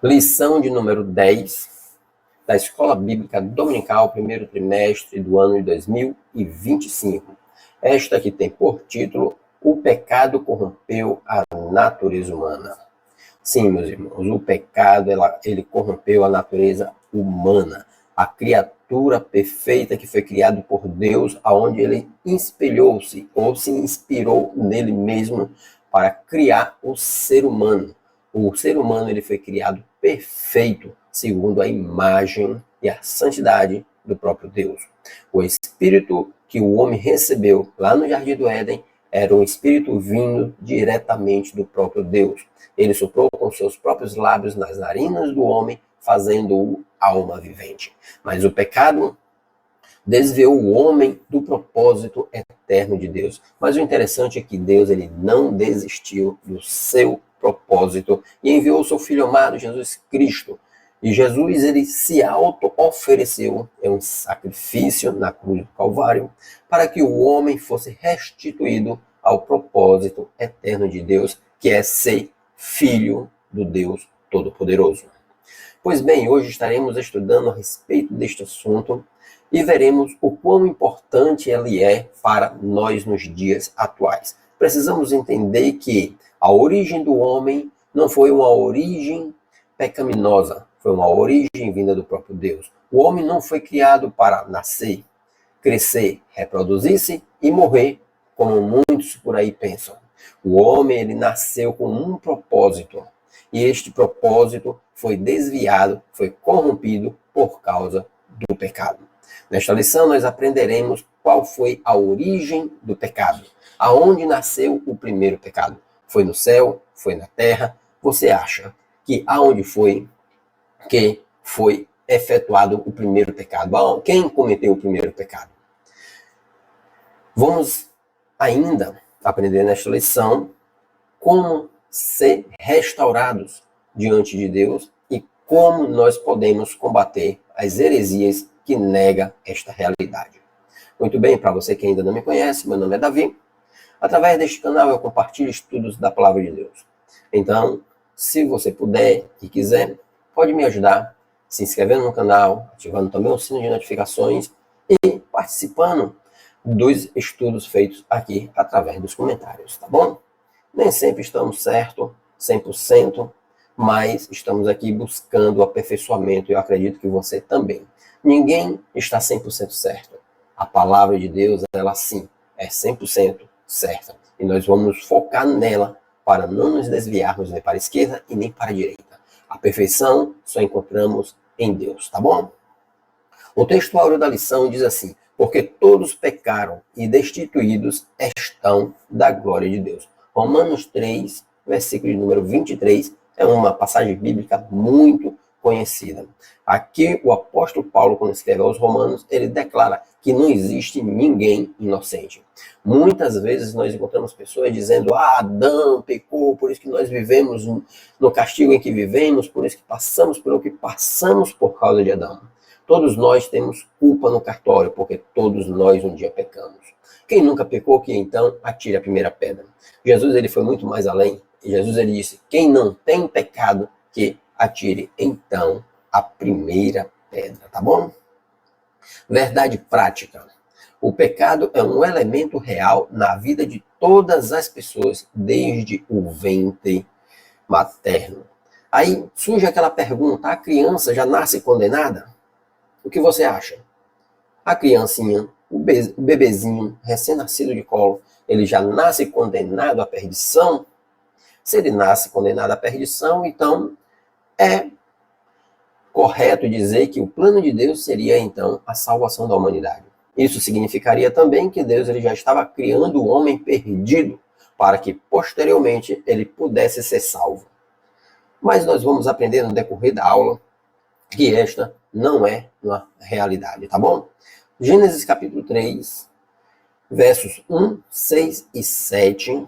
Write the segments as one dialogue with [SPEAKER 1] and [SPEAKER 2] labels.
[SPEAKER 1] Lição de número 10 da Escola Bíblica Dominical, primeiro trimestre do ano de 2025. Esta que tem por título: O pecado corrompeu a natureza humana. Sim, meus irmãos, o pecado ele corrompeu a natureza humana, a criatura perfeita que foi criada por Deus, aonde ele espelhou-se ou se inspirou nele mesmo para criar o ser humano. O ser humano ele foi criado perfeito, segundo a imagem e a santidade do próprio Deus. O espírito que o homem recebeu lá no Jardim do Éden era um espírito vindo diretamente do próprio Deus. Ele soprou com seus próprios lábios nas narinas do homem, fazendo-o alma vivente. Mas o pecado desviou o homem do propósito eterno de Deus. Mas o interessante é que Deus ele não desistiu do seu propósito e enviou o seu Filho amado, Jesus Cristo. E Jesus ele se auto-ofereceu em um sacrifício na cruz do Calvário para que o homem fosse restituído ao propósito eterno de Deus, que é ser filho do Deus Todo-Poderoso. Pois bem, hoje estaremos estudando a respeito deste assunto e veremos o quão importante ele é para nós nos dias atuais. Precisamos entender que a origem do homem não foi uma origem pecaminosa, foi uma origem vinda do próprio Deus. O homem não foi criado para nascer, crescer, reproduzir-se e morrer, como muitos por aí pensam. O homem ele nasceu com um propósito, e este propósito foi desviado, foi corrompido por causa do pecado. Nesta lição nós aprenderemos qual foi a origem do pecado. Aonde nasceu o primeiro pecado? Foi no céu? Foi na terra? Você acha que aonde foi que foi efetuado o primeiro pecado? Quem cometeu o primeiro pecado? Vamos ainda aprender nesta lição como ser restaurados diante de Deus e como nós podemos combater as heresias que negam esta realidade. Muito bem, para você que ainda não me conhece, meu nome é Davi. Através deste canal eu compartilho estudos da Palavra de Deus. Então, se você puder e quiser, pode me ajudar se inscrevendo no canal, ativando também o sino de notificações e participando dos estudos feitos aqui através dos comentários, tá bom? Nem sempre estamos certos, 100%, mas estamos aqui buscando o aperfeiçoamento e eu acredito que você também. Ninguém está 100% certo. A palavra de Deus, ela sim, é 100% certa. E nós vamos focar nela para não nos desviarmos nem para a esquerda e nem para a direita. A perfeição só encontramos em Deus, tá bom? O texto áureo da lição diz assim: porque todos pecaram e destituídos estão da glória de Deus. Romanos 3, versículo de número 23, é uma passagem bíblica muito conhecida. Aqui o apóstolo Paulo, quando escreve aos Romanos, ele declara que não existe ninguém inocente. Muitas vezes nós encontramos pessoas dizendo: Adão pecou, por isso que nós vivemos no castigo em que vivemos, por isso que passamos pelo que passamos por causa de Adão. Todos nós temos culpa no cartório, porque todos nós um dia pecamos. Quem nunca pecou, que então atire a primeira pedra. Jesus ele foi muito mais além. Jesus ele disse: quem não tem pecado, que atire então a primeira pedra, tá bom? Verdade prática. O pecado é um elemento real na vida de todas as pessoas, desde o ventre materno. Aí surge aquela pergunta: a criança já nasce condenada? O que você acha? A criancinha, o bebezinho recém-nascido de colo, ele já nasce condenado à perdição? Se ele nasce condenado à perdição, então é correto dizer que o plano de Deus seria então a salvação da humanidade. Isso significaria também que Deus ele já estava criando o homem perdido para que posteriormente ele pudesse ser salvo. Mas nós vamos aprender no decorrer da aula que esta não é uma realidade, tá bom? Gênesis capítulo 3, versos 1, 6 e 7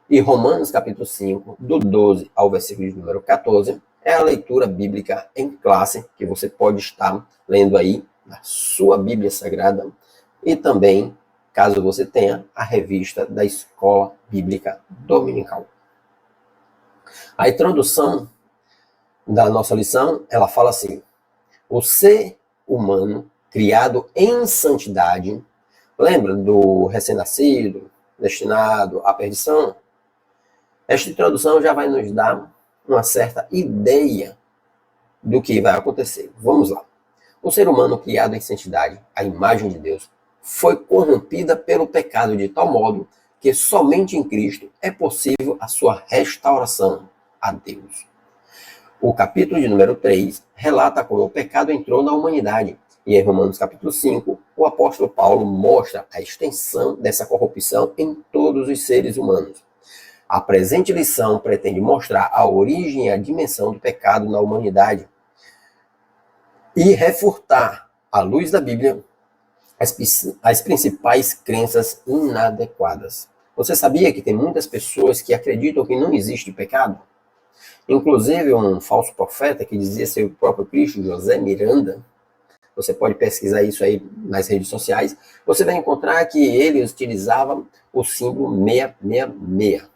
[SPEAKER 1] e Romanos capítulo 5, do 12 ao versículo de número 14, é a leitura bíblica em classe que você pode estar lendo aí na sua Bíblia Sagrada e também, caso você tenha, a revista da Escola Bíblica Dominical. A introdução da nossa lição, ela fala assim: o ser humano criado em santidade, lembra do recém-nascido, destinado à perdição? Esta introdução já vai nos dar uma certa ideia do que vai acontecer. Vamos lá. O ser humano criado em santidade, a imagem de Deus, foi corrompida pelo pecado de tal modo que somente em Cristo é possível a sua restauração a Deus. O capítulo de número 3 relata como o pecado entrou na humanidade. E em Romanos capítulo 5, o apóstolo Paulo mostra a extensão dessa corrupção em todos os seres humanos. A presente lição pretende mostrar a origem e a dimensão do pecado na humanidade e refutar, à luz da Bíblia, as principais crenças inadequadas. Você sabia que tem muitas pessoas que acreditam que não existe pecado? Inclusive um falso profeta que dizia ser o próprio Cristo, José Miranda, você pode pesquisar isso aí nas redes sociais, você vai encontrar que ele utilizava o símbolo 666,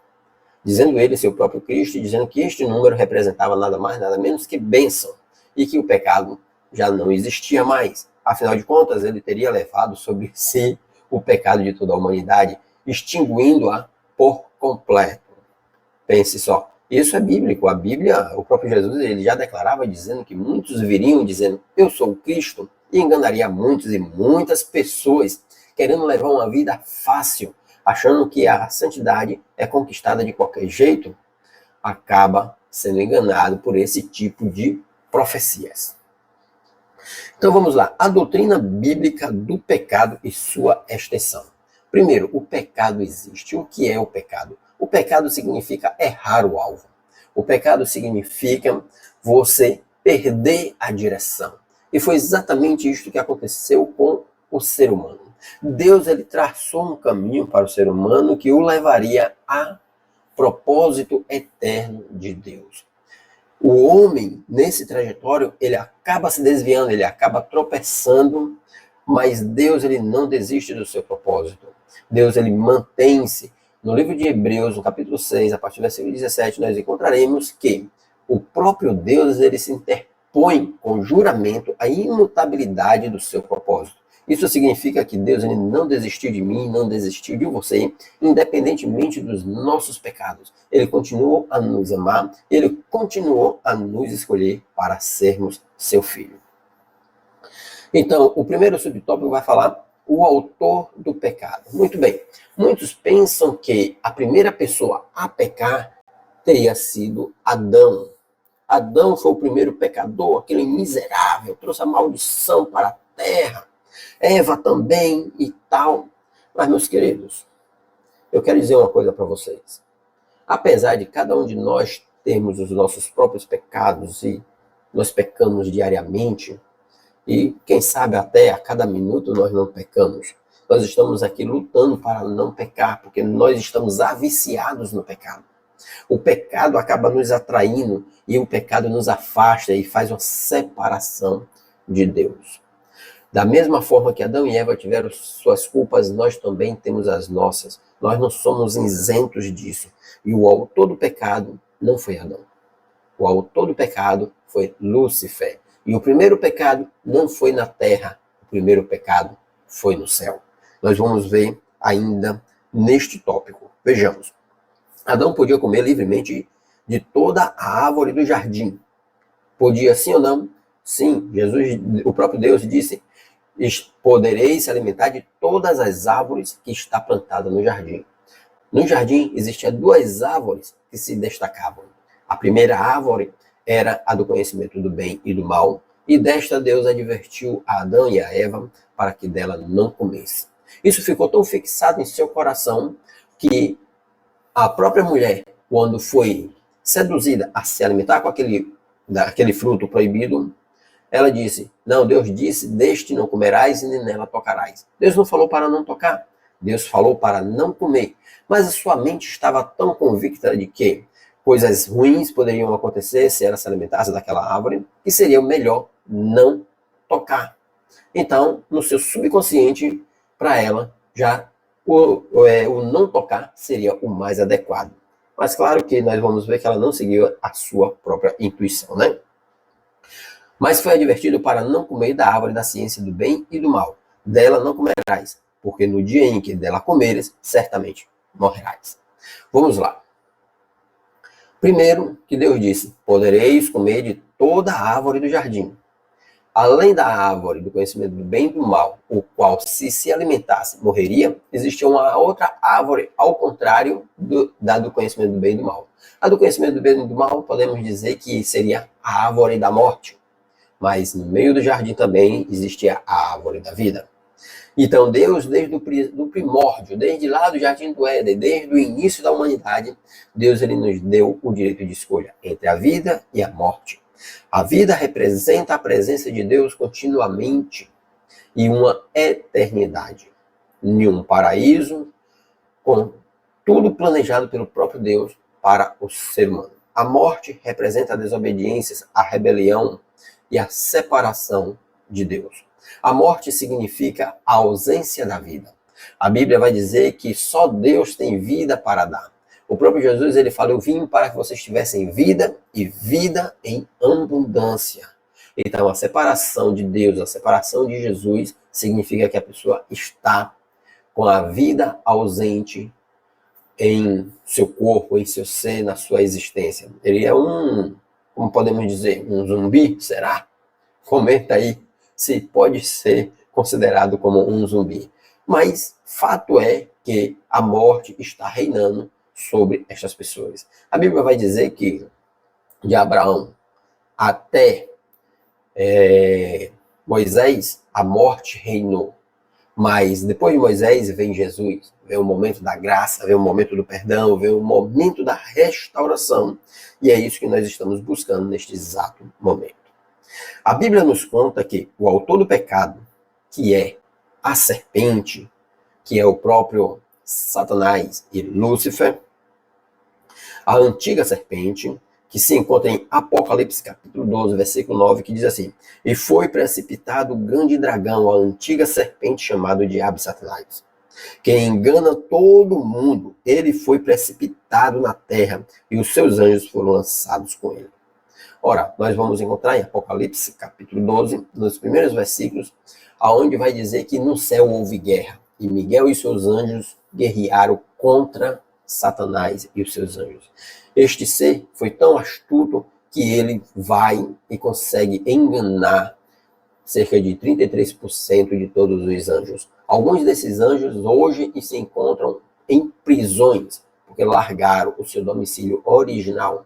[SPEAKER 1] dizendo ele ser o próprio Cristo, dizendo que este número representava nada mais, nada menos que bênção, e que o pecado já não existia mais. Afinal de contas, ele teria levado sobre si o pecado de toda a humanidade, extinguindo-a por completo. Pense só, isso é bíblico. A Bíblia, o próprio Jesus, ele já declarava dizendo que muitos viriam dizendo, eu sou o Cristo, e enganaria muitos e muitas pessoas, querendo levar uma vida fácil, achando que a santidade é conquistada de qualquer jeito, acaba sendo enganado por esse tipo de profecias. Então vamos lá, a doutrina bíblica do pecado e sua extensão. Primeiro, o pecado existe. O que é o pecado? O pecado significa errar o alvo. O pecado significa você perder a direção. E foi exatamente isso que aconteceu com o ser humano. Deus ele traçou um caminho para o ser humano que o levaria a propósito eterno de Deus. O homem, nesse trajetório, ele acaba se desviando, ele acaba tropeçando, mas Deus ele não desiste do seu propósito. Deus ele mantém-se. No livro de Hebreus, no capítulo 6, a partir do versículo 17, nós encontraremos que o próprio Deus ele se interpõe com juramento a imutabilidade do seu propósito. Isso significa que Deus ele não desistiu de mim, não desistiu de você, independentemente dos nossos pecados. Ele continuou a nos amar, ele continuou a nos escolher para sermos seu filho. Então, o primeiro subtópico vai falar o autor do pecado. Muito bem. Muitos pensam que a primeira pessoa a pecar teria sido Adão. Adão foi o primeiro pecador, aquele miserável, trouxe a maldição para a terra. Eva também e tal. Mas, meus queridos, eu quero dizer uma coisa para vocês. Apesar de cada um de nós termos os nossos próprios pecados e nós pecamos diariamente, e quem sabe até a cada minuto nós não pecamos, nós estamos aqui lutando para não pecar, porque nós estamos aviciados no pecado. O pecado acaba nos atraindo e o pecado nos afasta e faz uma separação de Deus. Da mesma forma que Adão e Eva tiveram suas culpas, nós também temos as nossas. Nós não somos isentos disso. E o autor do pecado não foi Adão. O autor do pecado foi Lúcifer. E o primeiro pecado não foi na terra. O primeiro pecado foi no céu. Nós vamos ver ainda neste tópico. Vejamos. Adão podia comer livremente de toda a árvore do jardim. Podia sim ou não? Sim. Jesus, o próprio Deus disse, podereis se alimentar de todas as árvores que está plantada no jardim. No jardim existiam duas árvores que se destacavam. A primeira árvore era a do conhecimento do bem e do mal, e desta Deus advertiu a Adão e a Eva para que dela não comesse. Isso ficou tão fixado em seu coração que a própria mulher, quando foi seduzida a se alimentar com aquele fruto proibido, ela disse, não, Deus disse, deste não comerás e nem nela tocarás. Deus não falou para não tocar, Deus falou para não comer. Mas a sua mente estava tão convicta de que coisas ruins poderiam acontecer se ela se alimentasse daquela árvore, que seria melhor não tocar. Então, no seu subconsciente, para ela, já o não tocar seria o mais adequado. Mas claro que nós vamos ver que ela não seguiu a sua própria intuição, né? Mas foi advertido para não comer da árvore da ciência do bem e do mal. Dela não comerás, porque no dia em que dela comeres, certamente morrerás. Vamos lá. Primeiro, que Deus disse: podereis comer de toda a árvore do jardim. Além da árvore do conhecimento do bem e do mal, o qual, se alimentasse, morreria, existia uma outra árvore, ao contrário da do conhecimento do bem e do mal. A do conhecimento do bem e do mal, podemos dizer que seria a árvore da morte. Mas no meio do jardim também existia a árvore da vida. Então Deus, desde o primórdio, desde lá do Jardim do Éden, desde o início da humanidade, Deus ele nos deu o direito de escolha entre a vida e a morte. A vida representa a presença de Deus continuamente e uma eternidade. Em um paraíso, com tudo planejado pelo próprio Deus para o ser humano. A morte representa a desobediência, a rebelião e a separação de Deus. A morte significa a ausência da vida. A Bíblia vai dizer que só Deus tem vida para dar. O próprio Jesus ele fala: eu vim para que vocês tivessem vida e vida em abundância. Então a separação de Deus, a separação de Jesus significa que a pessoa está com a vida ausente em seu corpo, em seu ser, na sua existência. Ele é como podemos dizer, um zumbi, será? Comenta aí se pode ser considerado como um zumbi. Mas fato é que a morte está reinando sobre estas pessoas. A Bíblia vai dizer que de Abraão até Moisés, a morte reinou. Mas depois de Moisés vem Jesus, vem o momento da graça, vem o momento do perdão, vem o momento da restauração. E é isso que nós estamos buscando neste exato momento. A Bíblia nos conta que o autor do pecado, que é a serpente, que é o próprio Satanás e Lúcifer, a antiga serpente, que se encontra em Apocalipse capítulo 12, versículo 9, que diz assim: e foi precipitado o grande dragão, a antiga serpente, chamado Diabo e Satanás, que engana todo mundo. Ele foi precipitado na terra e os seus anjos foram lançados com ele. Ora, nós vamos encontrar em Apocalipse capítulo 12, nos primeiros versículos, aonde vai dizer que no céu houve guerra, e Miguel e seus anjos guerrearam contra Satanás e os seus anjos. Este ser foi tão astuto que ele vai e consegue enganar cerca de 33% de todos os anjos. Alguns desses anjos hoje se encontram em prisões, porque largaram o seu domicílio original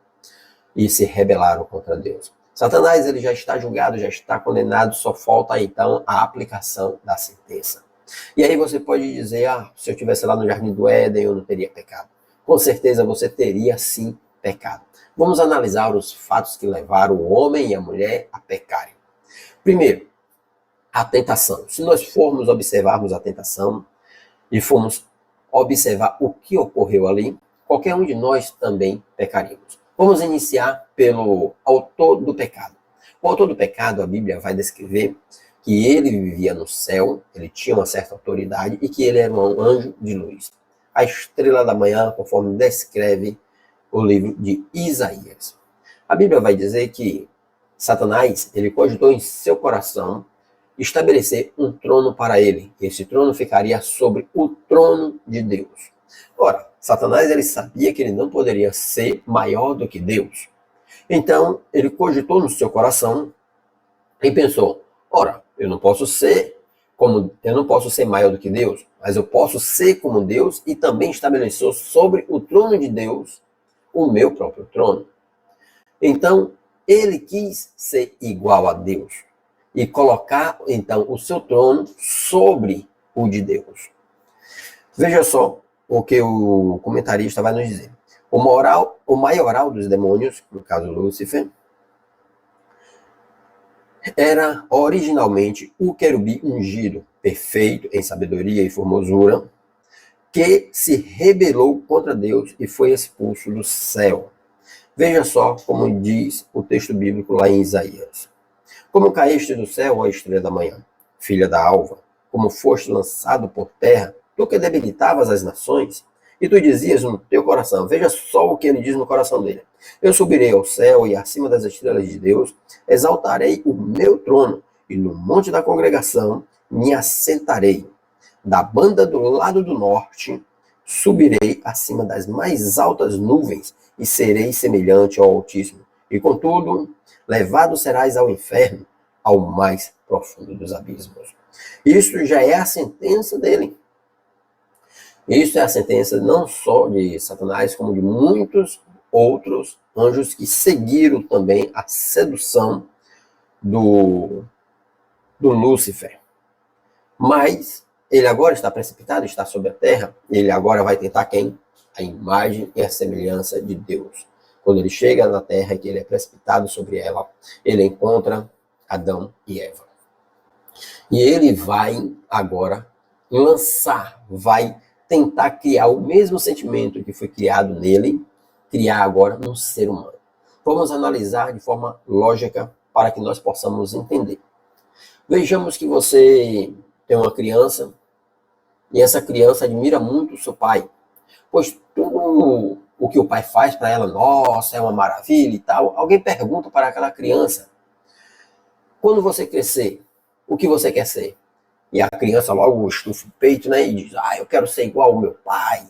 [SPEAKER 1] e se rebelaram contra Deus. Satanás ele já está julgado, já está condenado, só falta então a aplicação da sentença. E aí você pode dizer: se eu estivesse lá no Jardim do Éden, eu não teria pecado. Com certeza você teria sim pecado. Vamos analisar os fatos que levaram o homem e a mulher a pecarem. Primeiro, a tentação. Se nós formos observarmos a tentação e formos observar o que ocorreu ali, qualquer um de nós também pecaríamos. Vamos iniciar pelo autor do pecado. O autor do pecado, a Bíblia vai descrever que ele vivia no céu, ele tinha uma certa autoridade e que ele era um anjo de luz. A estrela da manhã, conforme descreve o livro de Isaías. A Bíblia vai dizer que Satanás, ele cogitou em seu coração estabelecer um trono para ele. Esse trono ficaria sobre o trono de Deus. Ora, Satanás ele sabia que ele não poderia ser maior do que Deus. Então, ele cogitou no seu coração e pensou: ora, eu não posso ser maior do que Deus, mas eu posso ser como Deus, e também estabeleceu sobre o trono de Deus o meu próprio trono. Então, ele quis ser igual a Deus e colocar então o seu trono sobre o de Deus. Veja só o que o comentarista vai nos dizer. O maioral dos demônios, no caso Lúcifer, era originalmente o querubim ungido, perfeito em sabedoria e formosura, que se rebelou contra Deus e foi expulso do céu. Veja só como diz o texto bíblico lá em Isaías. Como caíste do céu, ó estrela da manhã, filha da alva, como foste lançado por terra, tu que debilitavas as nações, e tu dizias no teu coração, veja só o que ele diz no coração dele: Eu subirei ao céu e acima das estrelas de Deus, exaltarei o meu trono, e no monte da congregação me assentarei. Da banda do lado do norte, subirei acima das mais altas nuvens, e serei semelhante ao Altíssimo. E contudo, levado serás ao inferno, ao mais profundo dos abismos. Isso já é a sentença dele. Isso é a sentença não só de Satanás, como de muitos outros anjos que seguiram também a sedução do Lúcifer. Mas ele agora está precipitado, está sobre a terra, e ele agora vai tentar quem? A imagem e a semelhança de Deus. Quando ele chega na terra e que ele é precipitado sobre ela, ele encontra Adão e Eva. E ele vai agora lançar, vai tentar criar o mesmo sentimento que foi criado nele, criar agora no ser humano. Vamos analisar de forma lógica para que nós possamos entender. Vejamos que você tem uma criança e essa criança admira muito o seu pai, pois tudo o que o pai faz para ela, nossa, é uma maravilha e tal. Alguém pergunta para aquela criança, quando você crescer, o que você quer ser? E a criança logo estufa o peito, né, e diz, eu quero ser igual ao meu pai,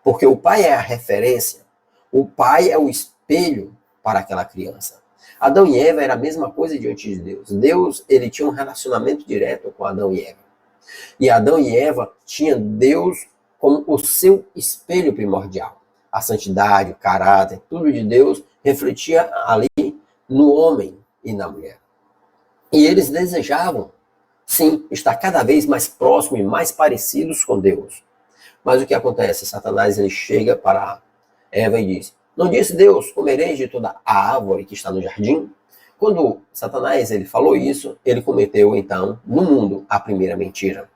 [SPEAKER 1] porque o pai é a referência, o pai é o espelho para aquela criança. Adão e Eva era a mesma coisa diante de Deus. Deus, ele tinha um relacionamento direto com Adão e Eva. E Adão e Eva tinham Deus como o seu espelho primordial. A santidade, o caráter, tudo de Deus refletia ali no homem e na mulher. E eles desejavam, sim, estar cada vez mais próximos e mais parecidos com Deus. Mas o que acontece? Satanás, ele chega para Eva e diz, não disse Deus, comereis de toda a árvore que está no jardim? Quando Satanás, ele falou isso, ele cometeu, então, no mundo, a primeira mentira.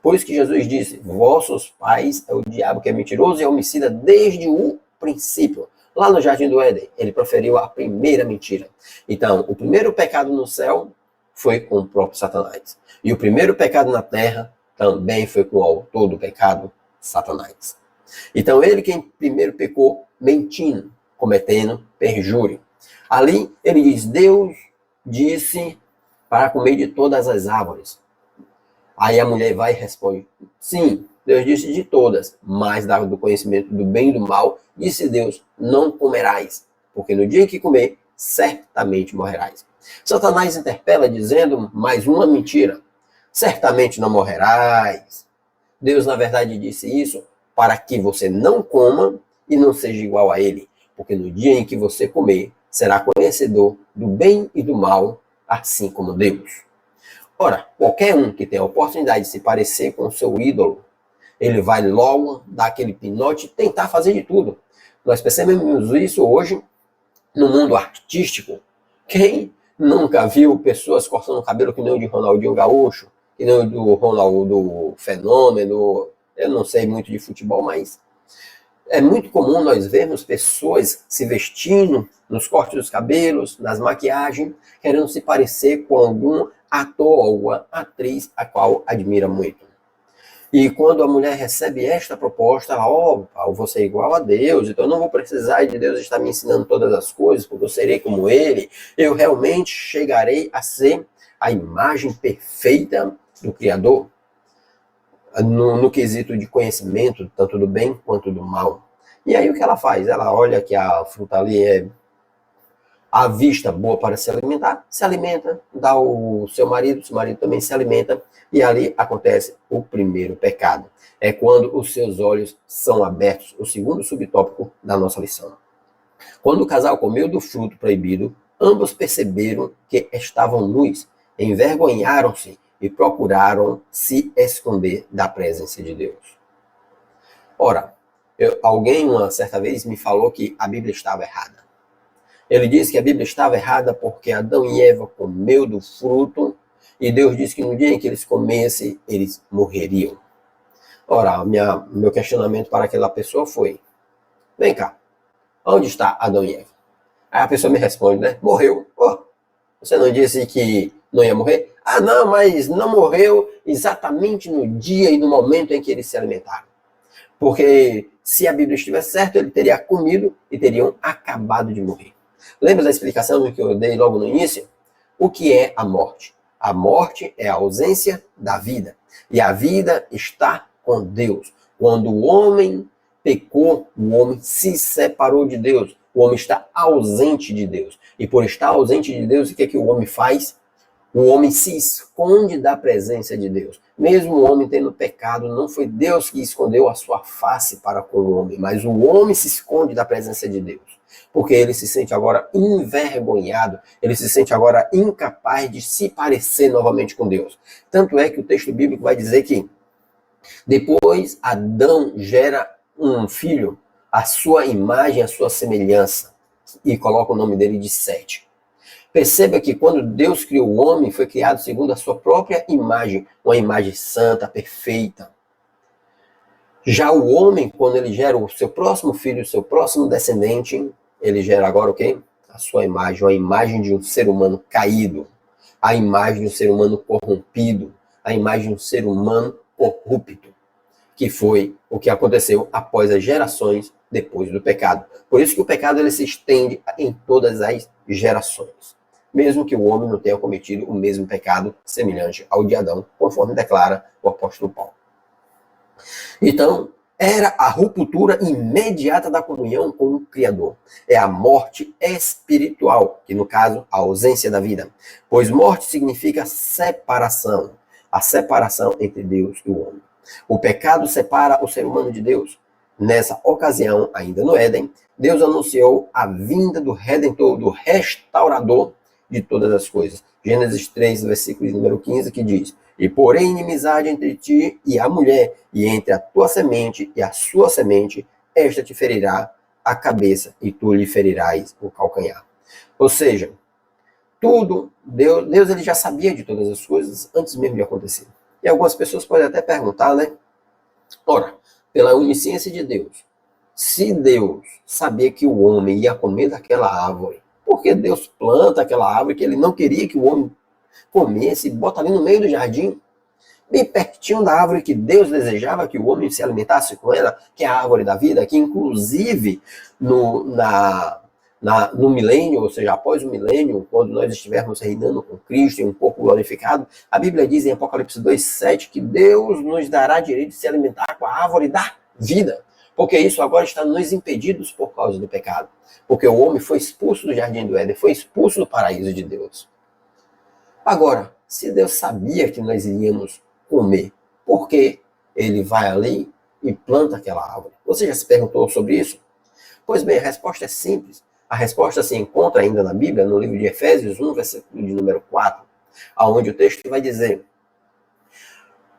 [SPEAKER 1] Por isso que Jesus disse, vossos pais é o diabo que é mentiroso e é homicida desde o princípio. Lá no Jardim do Éden, ele proferiu a primeira mentira. Então, o primeiro pecado no céu foi com o próprio Satanás. E o primeiro pecado na terra também foi com o autor do pecado, Satanás. Então, ele quem primeiro pecou mentindo, cometendo perjúrio. Ali, ele diz, Deus disse para comer de todas as árvores. Aí a mulher vai e responde, sim, Deus disse de todas, mas do conhecimento do bem e do mal, disse Deus, não comerás, porque no dia em que comer, certamente morrerás. Satanás interpela dizendo mais uma mentira, certamente não morrerás. Deus, na verdade, disse isso para que você não coma e não seja igual a ele, porque no dia em que você comer, será conhecedor do bem e do mal, assim como Deus. Ora, qualquer um que tenha a oportunidade de se parecer com o seu ídolo, ele vai logo dar aquele pinote e tentar fazer de tudo. Nós percebemos isso hoje no mundo artístico. Quem nunca viu pessoas cortando o cabelo que nem o de Ronaldinho Gaúcho, que nem o do Ronaldo Fenômeno? Eu não sei muito de futebol, mas é muito comum nós vermos pessoas se vestindo nos cortes dos cabelos, nas maquiagens, querendo se parecer com algum ator ou alguma atriz a qual admira muito. E quando a mulher recebe esta proposta, ela, eu vou ser igual a Deus, então eu não vou precisar de Deus estar me ensinando todas as coisas, porque eu serei como Ele, eu realmente chegarei a ser a imagem perfeita do Criador, no quesito de conhecimento, tanto do bem quanto do mal. E aí o que ela faz? Ela olha que a fruta ali é à vista boa para se alimentar, se alimenta, dá ao seu marido também se alimenta, e ali acontece o primeiro pecado. É quando os seus olhos são abertos, o segundo subtópico da nossa lição. Quando o casal comeu do fruto proibido, ambos perceberam que estavam nus, envergonharam-se e procuraram se esconder da presença de Deus. Ora, alguém uma certa vez me falou que a Bíblia estava errada. Ele disse que a Bíblia estava errada porque Adão e Eva comeu do fruto e Deus disse que no dia em que eles comessem, eles morreriam. Ora, meu questionamento para aquela pessoa foi, vem cá, onde está Adão e Eva? Aí a pessoa me responde, né? Morreu. Você não disse que não ia morrer? Não, mas não morreu exatamente no dia e no momento em que eles se alimentaram. Porque Se a Bíblia estivesse certa, ele teria comido e teriam acabado de morrer. Lembra da explicação que eu dei logo no início? O que é a morte? A morte é a ausência da vida. E a vida está com Deus. Quando o homem pecou, o homem se separou de Deus. O homem está ausente de Deus. E por estar ausente de Deus, o que é que o homem faz? O homem se esconde da presença de Deus. Mesmo o homem tendo pecado, não foi Deus que escondeu a sua face para com o homem, mas o homem se esconde da presença de Deus. Porque ele se sente agora envergonhado, ele se sente agora incapaz de se parecer novamente com Deus. Tanto é que o texto bíblico vai dizer que depois Adão gera um filho, a sua imagem, a sua semelhança, e coloca o nome dele de Sete. Perceba que quando Deus criou o homem, foi criado segundo a sua própria imagem, uma imagem santa, perfeita. Já o homem, quando ele gera o seu próximo filho, o seu próximo descendente, ele gera agora o quê? A sua imagem, a imagem de um ser humano caído, a imagem de um ser humano corrompido, a imagem de um ser humano corrupto, que foi o que aconteceu após as gerações depois do pecado. Por isso que o pecado ele se estende em todas as gerações, mesmo que o homem não tenha cometido o mesmo pecado semelhante ao de Adão, conforme declara o apóstolo Paulo. Então, era a ruptura imediata da comunhão com o Criador. É a morte espiritual, que no caso, a ausência da vida. Pois morte significa separação. A separação entre Deus e o homem. O pecado separa o ser humano de Deus. Nessa ocasião, ainda no Éden, Deus anunciou a vinda do Redentor, do restaurador de todas as coisas. Gênesis 3, versículo número 15, que diz: E porém inimizade entre ti e a mulher, e entre a tua semente e a sua semente, esta te ferirá a cabeça, e tu lhe ferirás o calcanhar. Ou seja, tudo, Deus ele já sabia de todas as coisas antes mesmo de acontecer. E algumas pessoas podem até perguntar, né? Ora, pela onisciência de Deus, se Deus sabia que o homem ia comer daquela árvore, por que Deus planta aquela árvore que ele não queria que o homem comesse e bota ali no meio do jardim, bem pertinho da árvore que Deus desejava que o homem se alimentasse com ela, que é a árvore da vida, que inclusive no milênio, ou seja, após o milênio, quando nós estivermos reinando com Cristo e um pouco glorificado, a Bíblia diz em Apocalipse 2,7 que Deus nos dará direito de se alimentar com a árvore da vida, porque isso agora está nos impedidos por causa do pecado, porque o homem foi expulso do jardim do Éden, foi expulso do paraíso de Deus. Agora, se Deus sabia que nós iríamos comer, por que ele vai ali e planta aquela árvore? Você já se perguntou sobre isso? Pois bem, a resposta é simples. A resposta se encontra ainda na Bíblia, no livro de Efésios 1, versículo de número 4, onde o texto vai dizer: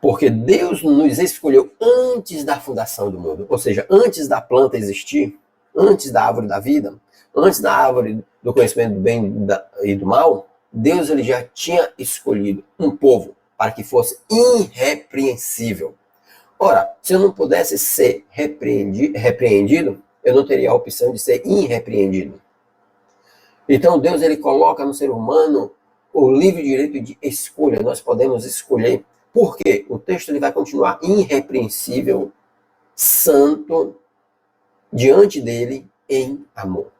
[SPEAKER 1] porque Deus nos escolheu antes da fundação do mundo, ou seja, antes da planta existir, antes da árvore da vida, antes da árvore do conhecimento do bem e do mal, Deus ele já tinha escolhido um povo para que fosse irrepreensível. Ora, se eu não pudesse ser repreendido, eu não teria a opção de ser irrepreendido. Então Deus ele coloca no ser humano o livre direito de escolha. Nós podemos escolher. Por quê? O texto ele vai continuar irrepreensível, santo, diante dele em amor.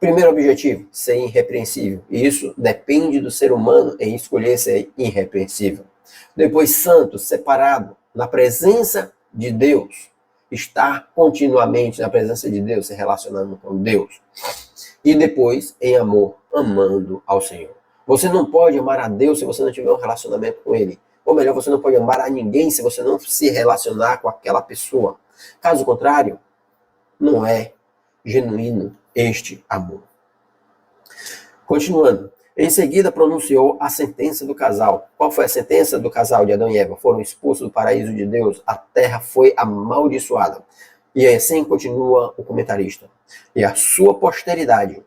[SPEAKER 1] Primeiro objetivo, ser irrepreensível. E isso depende do ser humano em escolher ser irrepreensível. Depois, santo, separado, na presença de Deus. Estar continuamente na presença de Deus, se relacionando com Deus. E depois, em amor, amando ao Senhor. Você não pode amar a Deus se você não tiver um relacionamento com Ele. Ou melhor, você não pode amar a ninguém se você não se relacionar com aquela pessoa. Caso contrário, não é genuíno este amor. Continuando. Em seguida, pronunciou a sentença do casal. Qual foi a sentença do casal de Adão e Eva? Foram expulsos do paraíso de Deus. A terra foi amaldiçoada. E assim continua o comentarista. E a sua posteridade.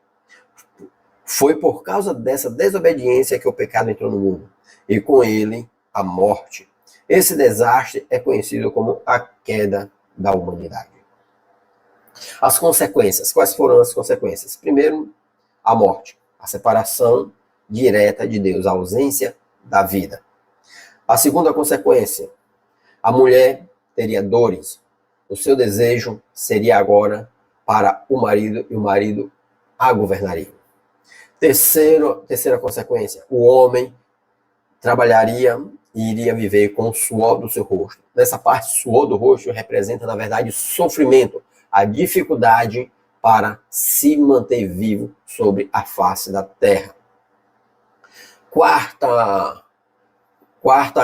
[SPEAKER 1] Foi por causa dessa desobediência que o pecado entrou no mundo. E com ele, a morte. Esse desastre é conhecido como a queda da humanidade. As consequências. Quais foram as consequências? Primeiro, a morte. A separação direta de Deus, a ausência da vida. A segunda consequência, a mulher teria dores. O seu desejo seria agora para o marido e o marido a governaria. Terceira consequência, o homem trabalharia e iria viver com o suor do seu rosto. Nessa parte, suor do rosto representa, na verdade, sofrimento, a dificuldade para se manter vivo sobre a face da terra. Quarta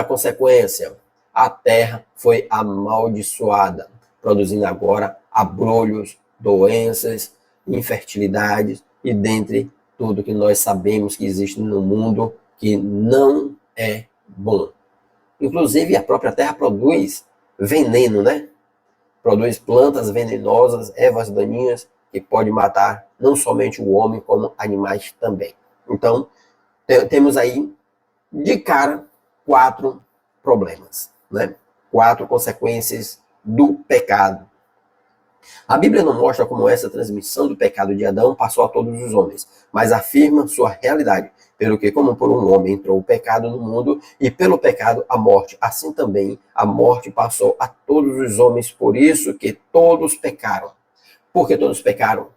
[SPEAKER 1] consequência, a terra foi amaldiçoada, produzindo agora abrolhos, doenças, infertilidades e dentre tudo que nós sabemos que existe no mundo que não é bom. Inclusive, a própria terra produz veneno, né? Produz plantas venenosas, ervas daninhas, que pode matar não somente o homem, como animais também. Então, temos aí, de cara, 4 problemas, né? 4 consequências do pecado. A Bíblia não mostra como essa transmissão do pecado de Adão passou a todos os homens, mas afirma sua realidade, pelo que como por um homem entrou o pecado no mundo, e pelo pecado a morte, assim também a morte passou a todos os homens, por isso que todos pecaram. Por que todos pecaram?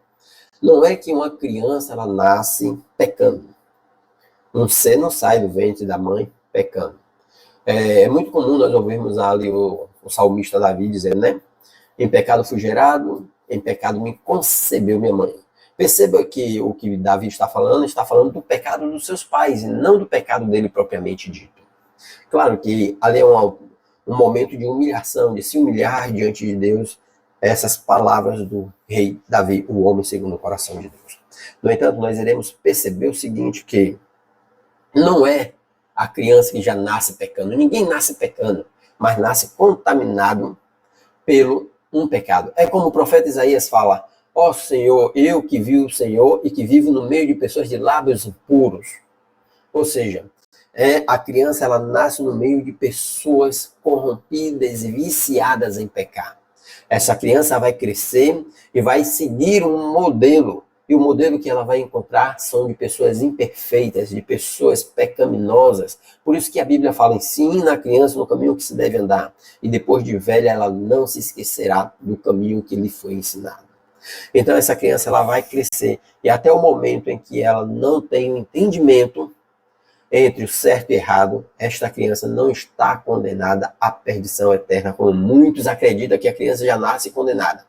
[SPEAKER 1] Não é que uma criança ela nasce pecando. Um ser não sai do ventre da mãe pecando. É muito comum nós ouvirmos ali o salmista Davi dizendo, né? Em pecado fui gerado, em pecado me concebeu minha mãe. Perceba que o que Davi está falando do pecado dos seus pais, e não do pecado dele propriamente dito. Claro que ali é um momento de humilhação, de se humilhar diante de Deus, essas palavras do rei Davi, o homem segundo o coração de Deus. No entanto, nós iremos perceber o seguinte, que não é a criança que já nasce pecando. Ninguém nasce pecando, mas nasce contaminado pelo um pecado. É como o profeta Isaías fala, ó Senhor, eu que vi o Senhor e que vivo no meio de pessoas de lábios impuros. Ou seja, a criança ela nasce no meio de pessoas corrompidas e viciadas em pecar. Essa criança vai crescer e vai seguir um modelo. E o modelo que ela vai encontrar são de pessoas imperfeitas, de pessoas pecaminosas. Por isso que a Bíblia fala, ensina a criança no caminho que se deve andar. E depois de velha, ela não se esquecerá do caminho que lhe foi ensinado. Então essa criança ela vai crescer. E até o momento em que ela não tem o entendimento entre o certo e o errado, esta criança não está condenada à perdição eterna, como muitos acreditam que a criança já nasce condenada.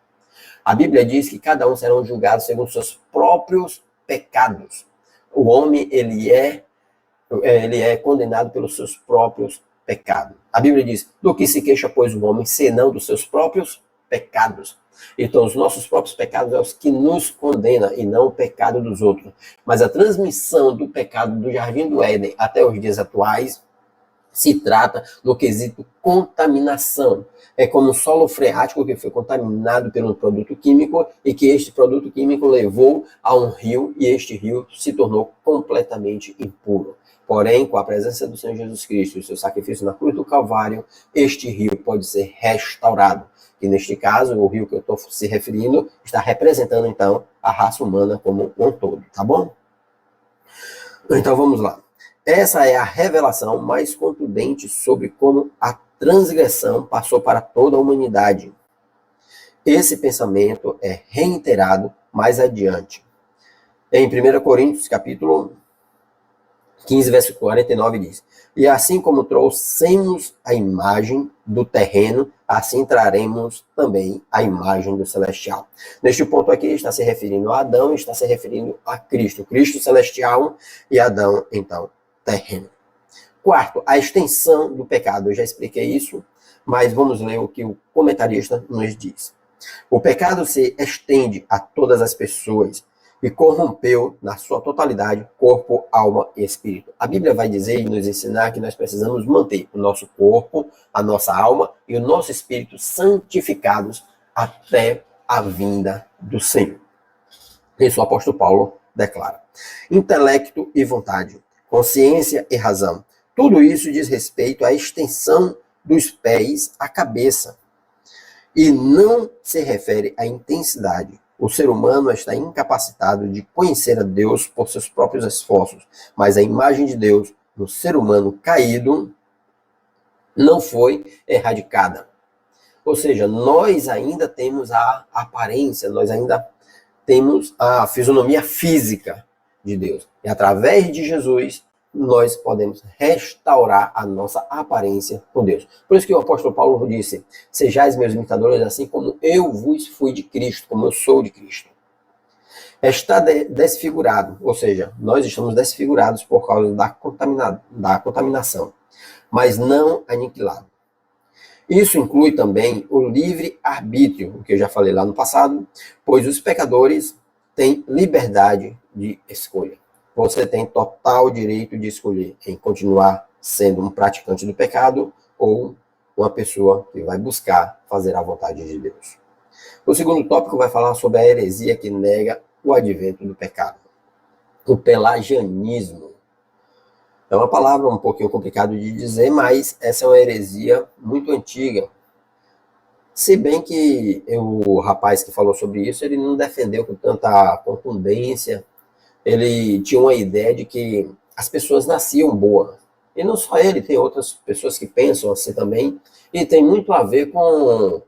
[SPEAKER 1] A Bíblia diz que cada um será julgado segundo seus próprios pecados. O homem, ele é condenado pelos seus próprios pecados. A Bíblia diz, do que se queixa, pois, o homem, senão dos seus próprios pecados. Então, os nossos próprios pecados são os que nos condenam, e não o pecado dos outros. Mas a transmissão do pecado do Jardim do Éden até os dias atuais se trata no quesito contaminação. É como um solo freático que foi contaminado pelo produto químico e que este produto químico levou a um rio e este rio se tornou completamente impuro. Porém, com a presença do Senhor Jesus Cristo e o seu sacrifício na cruz do Calvário, este rio pode ser restaurado. E neste caso, o rio que eu estou se referindo está representando, então, a raça humana como um todo, tá bom? Então, vamos lá. Essa é a revelação mais contundente sobre como a transgressão passou para toda a humanidade. Esse pensamento é reiterado mais adiante. Em 1 Coríntios, capítulo 15, verso 49, diz, e assim como trouxemos a imagem do terreno, assim traremos também a imagem do celestial. Neste ponto aqui está se referindo a Adão, está se referindo a Cristo. Cristo celestial e Adão, então, terreno. Quarto, a extensão do pecado. Eu já expliquei isso, mas vamos ler o que o comentarista nos diz. O pecado se estende a todas as pessoas e corrompeu na sua totalidade corpo, alma e espírito. A Bíblia vai dizer e nos ensinar que nós precisamos manter o nosso corpo, a nossa alma e o nosso espírito santificados até a vinda do Senhor. Isso o apóstolo Paulo declara. Intelecto e vontade, consciência e razão. Tudo isso diz respeito à extensão dos pés à cabeça e não se refere à intensidade. O ser humano está incapacitado de conhecer a Deus por seus próprios esforços, mas a imagem de Deus no ser humano caído não foi erradicada. Ou seja, nós ainda temos a aparência, nós ainda temos a fisionomia física de Deus. E através de Jesus, nós podemos restaurar a nossa aparência com Deus. Por isso que o apóstolo Paulo disse: sejais meus imitadores, assim como eu vos fui de Cristo, como eu sou de Cristo. Está desfigurado, ou seja, nós estamos desfigurados por causa da contaminação, mas não aniquilado. Isso inclui também o livre-arbítrio, o que eu já falei lá no passado, pois os pecadores têm liberdade de escolha. Você tem total direito de escolher em continuar sendo um praticante do pecado ou uma pessoa que vai buscar fazer a vontade de Deus. O segundo tópico vai falar sobre a heresia que nega o advento do pecado. O pelagianismo. É uma palavra um pouquinho complicada de dizer, mas essa é uma heresia muito antiga. Se bem que o rapaz que falou sobre isso, ele não defendeu com tanta contundência. Ele tinha uma ideia de que as pessoas nasciam boas. E não só ele, tem outras pessoas que pensam assim também. E tem muito a ver com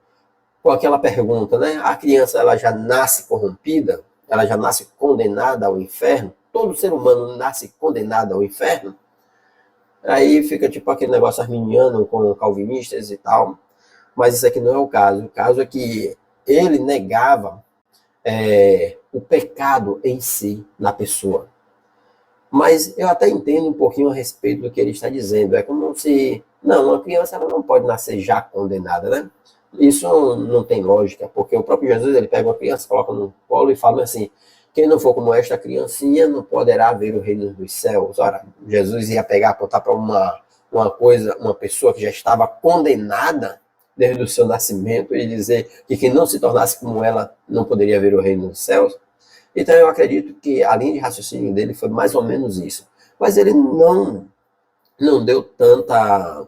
[SPEAKER 1] aquela pergunta, né? A criança, ela já nasce corrompida? Ela já nasce condenada ao inferno? Todo ser humano nasce condenado ao inferno? Aí fica tipo aquele negócio arminiano com calvinistas e tal. Mas isso aqui não é o caso. O caso é que ele negava o pecado em si na pessoa. Mas eu até entendo um pouquinho a respeito do que ele está dizendo. É como se... Não, uma criança ela não pode nascer já condenada, né? Isso não tem lógica, porque o próprio Jesus, ele pega uma criança, coloca no colo e fala assim: quem não for como esta criancinha não poderá ver o reino dos céus. Ora, Jesus ia pegar, apontar para uma pessoa que já estava condenada desde o seu nascimento e dizer que quem não se tornasse como ela não poderia ver o reino dos céus. Então eu acredito que a linha de raciocínio dele foi mais ou menos isso. Mas ele não deu tanta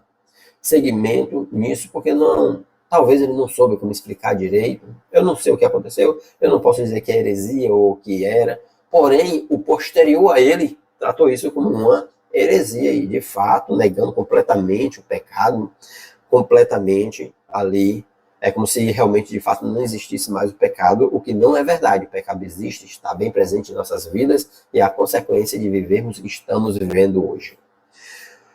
[SPEAKER 1] seguimento nisso, porque talvez ele não soube como explicar direito. Eu não sei o que aconteceu, eu não posso dizer que é heresia ou o que era, porém, o posterior a ele tratou isso como uma heresia e, de fato, negando completamente o pecado, completamente ali. É como se realmente, de fato, não existisse mais o pecado, o que não é verdade. O pecado existe, está bem presente em nossas vidas e é a consequência de vivermos o que estamos vivendo hoje.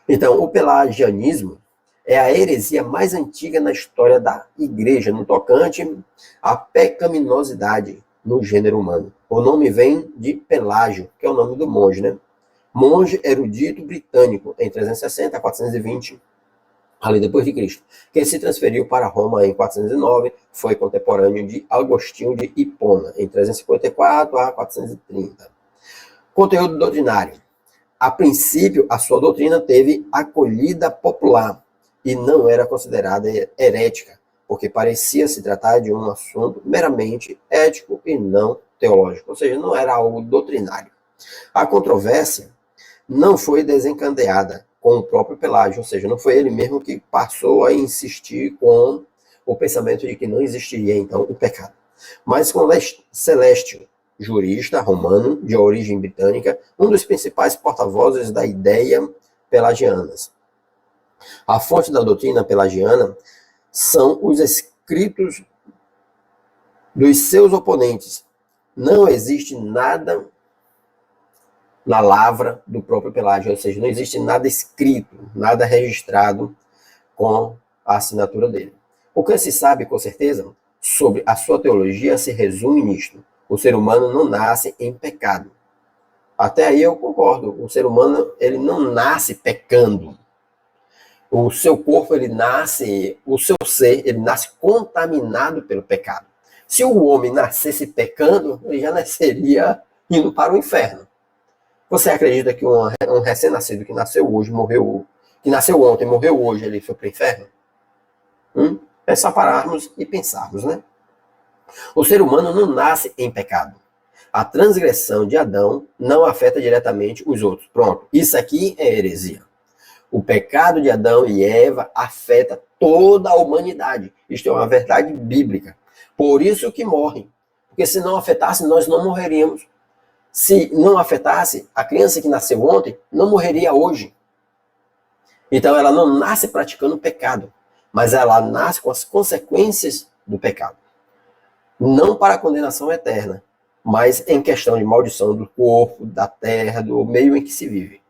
[SPEAKER 1] Então, o pelagianismo é a heresia mais antiga na história da igreja, no tocante à pecaminosidade no gênero humano. O nome vem de Pelágio, que é o nome do monge, né? Monge erudito britânico, em 360 a 420, ali depois de Cristo, que se transferiu para Roma em 409, foi contemporâneo de Agostinho de Hipona, em 354 a 430. Conteúdo doutrinário. A princípio, a sua doutrina teve acolhida popular e não era considerada herética, porque parecia se tratar de um assunto meramente ético e não teológico, ou seja, não era algo doutrinário. A controvérsia não foi desencadeada com o próprio Pelágio, ou seja, não foi ele mesmo que passou a insistir com o pensamento de que não existiria, então, o pecado. Mas com Celestio, jurista romano de origem britânica, um dos principais porta-vozes da ideia pelagianas. A fonte da doutrina pelagiana são os escritos dos seus oponentes. Não existe nada na lavra do próprio Pelágio, ou seja, não existe nada escrito, nada registrado com a assinatura dele. O que se sabe com certeza sobre a sua teologia se resume nisto: o ser humano não nasce em pecado. Até aí eu concordo, o ser humano ele não nasce pecando. O seu corpo, ele nasce, o seu ser, ele nasce contaminado pelo pecado. Se o homem nascesse pecando, ele já nasceria indo para o inferno. Você acredita que um recém-nascido que nasceu hoje, que nasceu ontem, morreu hoje, ele foi para o inferno? É só pararmos e pensarmos, né? O ser humano não nasce em pecado. A transgressão de Adão não afeta diretamente os outros. Pronto, isso aqui é heresia. O pecado de Adão e Eva afeta toda a humanidade. Isto é uma verdade bíblica. Por isso que morrem. Porque se não afetasse, nós não morreríamos. Se não afetasse, a criança que nasceu ontem não morreria hoje. Então ela não nasce praticando pecado. mas ela nasce com as consequências do pecado. Não para a condenação eterna, mas em questão de maldição do corpo, da terra, do meio em que se vive.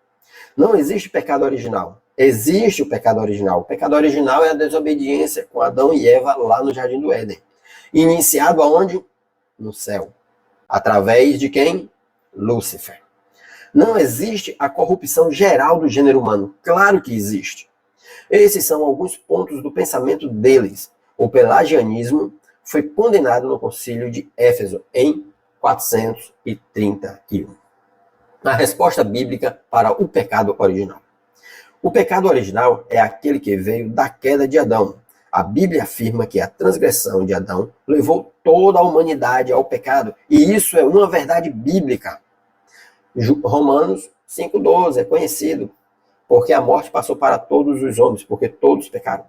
[SPEAKER 1] Não existe pecado original. Existe o pecado original. O pecado original é a desobediência com Adão e Eva lá no Jardim do Éden. Iniciado aonde? No céu. Através de quem? Lúcifer. Não existe a corrupção geral do gênero humano. Claro que existe. Esses são alguns pontos do pensamento deles. O pelagianismo foi condenado no Concílio de Éfeso em 431. A resposta bíblica para o pecado original. O pecado original é aquele que veio da queda de Adão. A Bíblia afirma que a transgressão de Adão levou toda a humanidade ao pecado. E isso é uma verdade bíblica. Romanos 5,12 é conhecido, porque a morte passou para todos os homens, porque todos pecaram.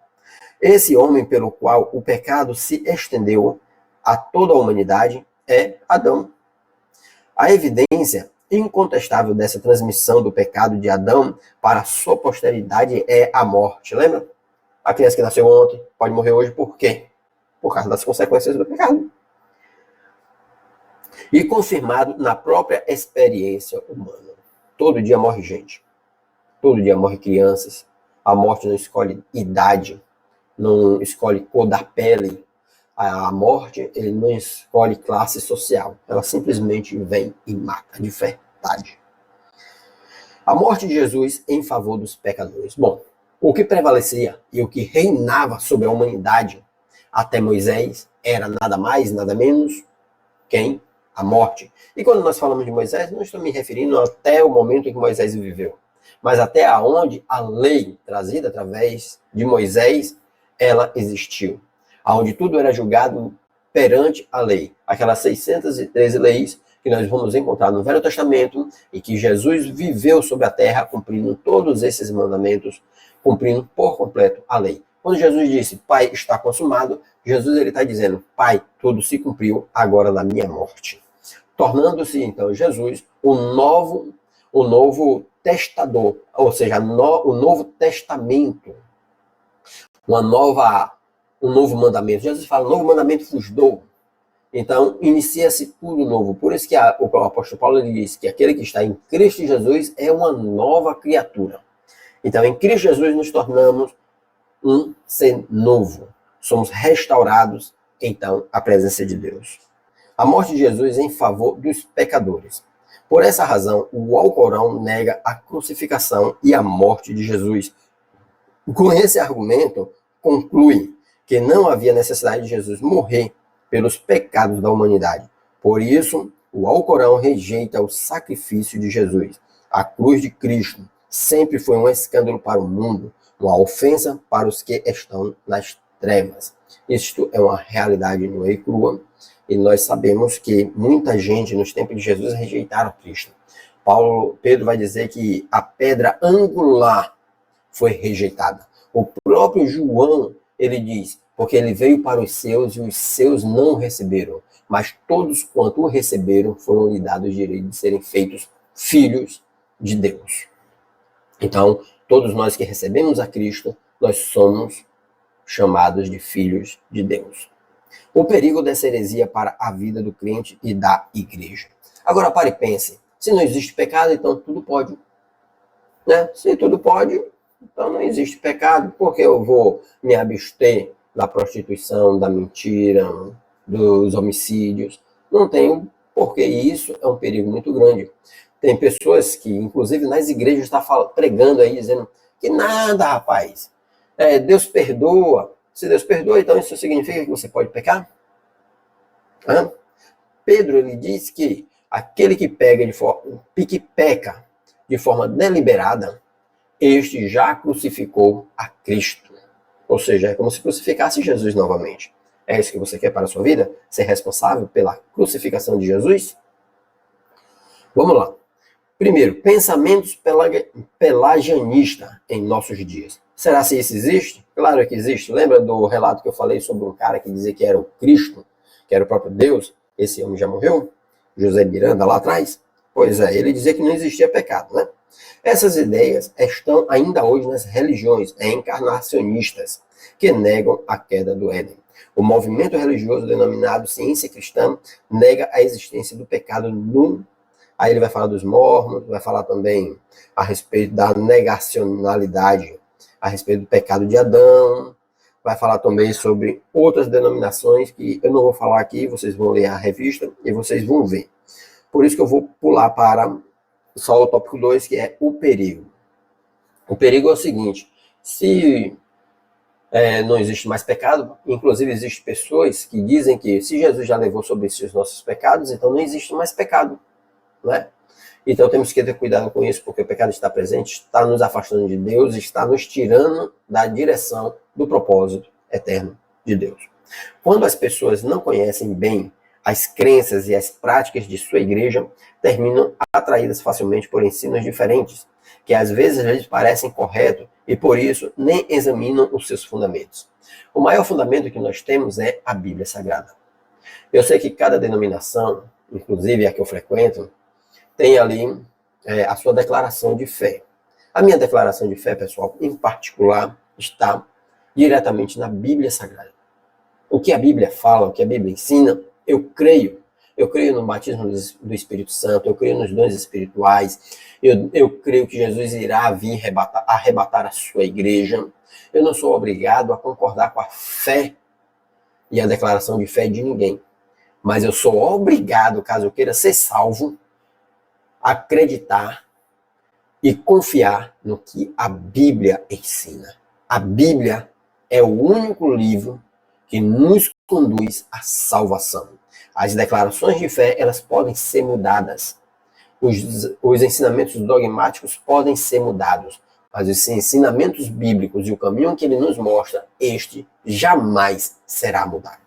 [SPEAKER 1] Esse homem pelo qual o pecado se estendeu a toda a humanidade é Adão. A evidência incontestável dessa transmissão do pecado de Adão para a sua posteridade é a morte. Lembra? A criança que nasceu ontem pode morrer hoje por quê? Por causa das consequências do pecado. E confirmado na própria experiência humana. Todo dia morre gente. Todo dia morre crianças. A morte não escolhe idade, não escolhe cor da pele. A morte, ele não escolhe classe social. Ela simplesmente vem e mata de verdade. A morte de Jesus em favor dos pecadores. Bom, o que prevalecia e o que reinava sobre a humanidade até Moisés era nada mais, nada menos quem? A morte. E quando nós falamos de Moisés, não estou me referindo até o momento em que Moisés viveu, mas até aonde a lei trazida através de Moisés, ela existiu. Onde tudo era julgado perante a lei. Aquelas 613 leis que nós vamos encontrar no Velho Testamento e que Jesus viveu sobre a terra cumprindo todos esses mandamentos, cumprindo por completo a lei. Quando Jesus disse, Pai, está consumado, Jesus ele está dizendo, Pai, tudo se cumpriu agora na minha morte. Tornando-se, então, Jesus o novo testador, ou seja, o novo testamento, um novo mandamento. Jesus fala, novo mandamento vos dou. Então, inicia-se tudo novo. Por isso que o apóstolo Paulo ele diz que aquele que está em Cristo Jesus é uma nova criatura. Então, em Cristo Jesus nos tornamos um ser novo. Somos restaurados, então, à presença de Deus. A morte de Jesus em favor dos pecadores. Por essa razão, o Alcorão nega a crucificação e a morte de Jesus. Com esse argumento, conclui que não havia necessidade de Jesus morrer pelos pecados da humanidade. Por isso, o Alcorão rejeita o sacrifício de Jesus. A cruz de Cristo sempre foi um escândalo para o mundo, uma ofensa para os que estão nas trevas. Isto é uma realidade nua e crua, e nós sabemos que muita gente nos tempos de Jesus rejeitaram Cristo. Pedro vai dizer que a pedra angular foi rejeitada. O próprio João, ele diz, porque ele veio para os seus e os seus não receberam, mas todos quanto o receberam foram lhe dados o direito de serem feitos filhos de Deus. Então, todos nós que recebemos a Cristo, nós somos chamados de filhos de Deus. O perigo dessa heresia para a vida do crente e da igreja. Agora pare e pense, se não existe pecado, então tudo pode. Né? Se tudo pode, então não existe pecado, porque eu vou me abster da prostituição, da mentira, dos homicídios. Não tenho, porque isso é um perigo muito grande. Tem pessoas que, inclusive nas igrejas, estão pregando aí, dizendo que nada, rapaz. Deus perdoa. Se Deus perdoa, então isso significa que você pode pecar? Pedro, ele diz que aquele que peca de forma deliberada, este já crucificou a Cristo. Ou seja, é como se crucificasse Jesus novamente. É isso que você quer para a sua vida? Ser responsável pela crucificação de Jesus? Vamos lá. Primeiro, pensamentos pelagianistas em nossos dias. Será que isso existe? Claro que existe. Lembra do relato que eu falei sobre um cara que dizia que era o Cristo, que era o próprio Deus? Esse homem já morreu? José Miranda lá atrás? Pois é, ele dizia que não existia pecado, né? Essas ideias estão ainda hoje nas religiões encarnacionistas. que negam a queda do Éden. O movimento religioso denominado ciência cristã nega a existência do pecado no. Aí ele vai falar dos mormons, vai falar também a respeito da negacionalidade, a respeito do pecado de Adão, vai falar também sobre outras denominações que eu não vou falar aqui, vocês vão ler a revista e vocês vão ver. Por isso que eu vou pular para só o tópico 2, que é o perigo. O perigo é o seguinte, se não existe mais pecado, inclusive existem pessoas que dizem que se Jesus já levou sobre si os nossos pecados, então não existe mais pecado, né? Então temos que ter cuidado com isso, porque o pecado está presente, está nos afastando de Deus, está nos tirando da direção do propósito eterno de Deus. Quando as pessoas não conhecem bem as crenças e as práticas de sua igreja, terminam atraídas facilmente por ensinos diferentes, que às vezes lhes parecem corretos e por isso nem examinam os seus fundamentos. O maior fundamento que nós temos é a Bíblia Sagrada. Eu sei que cada denominação, inclusive a que eu frequento, tem ali a sua declaração de fé. A minha declaração de fé, pessoal, em particular, está diretamente na Bíblia Sagrada. O que a Bíblia fala, o que a Bíblia ensina, eu creio. Eu creio no batismo do Espírito Santo, eu creio nos dons espirituais, eu creio que Jesus irá vir arrebatar a sua igreja. Eu não sou obrigado a concordar com a fé e a declaração de fé de ninguém. Mas eu sou obrigado, caso eu queira ser salvo, acreditar e confiar no que a Bíblia ensina. A Bíblia é o único livro que nos conduz à salvação. As declarações de fé, elas podem ser mudadas. Os ensinamentos dogmáticos podem ser mudados. Mas os ensinamentos bíblicos e o caminho que ele nos mostra, este jamais será mudado.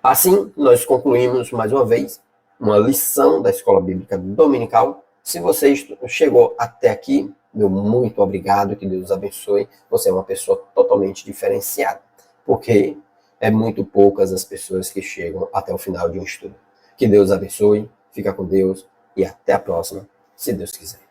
[SPEAKER 1] Assim, nós concluímos mais uma vez uma lição da Escola Bíblica Dominical. Se você chegou até aqui, meu muito obrigado, que Deus abençoe. Você é uma pessoa totalmente diferenciada, porque é muito poucas as pessoas que chegam até o final de um estudo. Que Deus abençoe, fica com Deus e até a próxima, se Deus quiser.